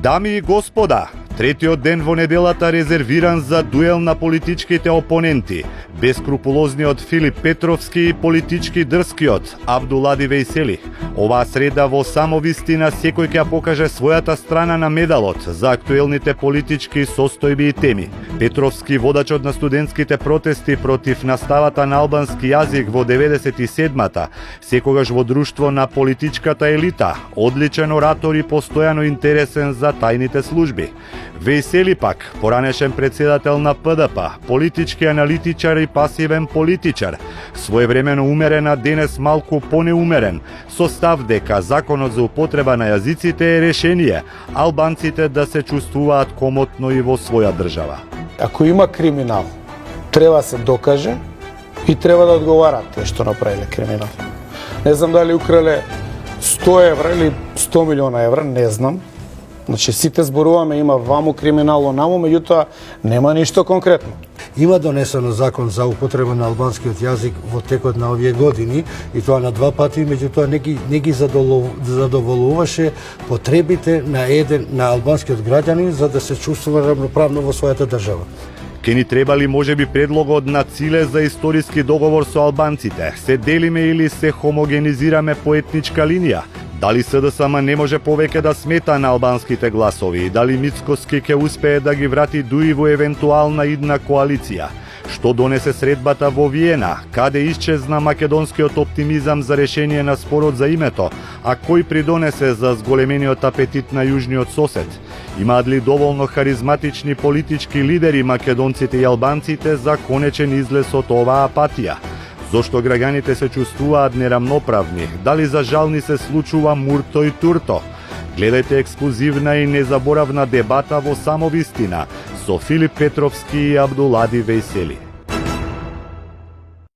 Дами и господа, третиот ден во неделата резервиран за дуел на политичките опоненти, бескрупулозниот Филип Петровски и политички дрскиот Абдулади Вејсели. Оваа среда во само вистина секој ќе покаже својата страна на медалот за актуелните политички состојби и теми. Петровски, водачот на студентските протести против наставата на албански јазик во 97-та, секогаш во друштво на политичката елита, одличен оратор и постојано интересен за тајните служби. Вејсели пак, поранешен председател на ПДП, политички аналитичар и пасивен политичар, своевремено умерен, а денес малку понеумерен, со став дека законот за употреба на јазиците е решение албанците да се чувствуваат комотно и во своја држава. Ако има криминал, треба се докаже и треба да одговарат тие што направиле криминал. Не знам дали украле 100 евра или 100 милиона евра, не знам. Значи, сите зборуваме, има ваму криминал, онаму, меѓутоа нема ништо конкретно. Има донесено закон за употреба на албанскиот јазик во текот на овие години и тоа на 2 пати, меѓутоа не ги задоволуваше потребите на албанскиот граѓанин за да се чувствува равноправно во својата држава. Ке ни требали можеби предлогот на Циле за историски договор со албанците. Се делиме или се хомогенизираме по етничка линија? Дали СДСМ не може повеќе да смета на албанските гласови? Дали Мицкоски ќе успее да ги врати дуи во евентуална идна коалиција? Што донесе средбата во Виена? Каде исчезна македонскиот оптимизам за решение на спорот за името? А кој придонесе за зголемениот апетит на јужниот сосед? Имаат ли доволно харизматични политички лидери македонците и албанците за конечен излез од оваа апатија? Зошто граѓаните се чувствуваат нерамноправни? Дали за жал ни се случува мурто и турто? Гледајте ексклузивна и незаборавна дебата во Само вистина со Филип Петровски и Абдулади Вејсели.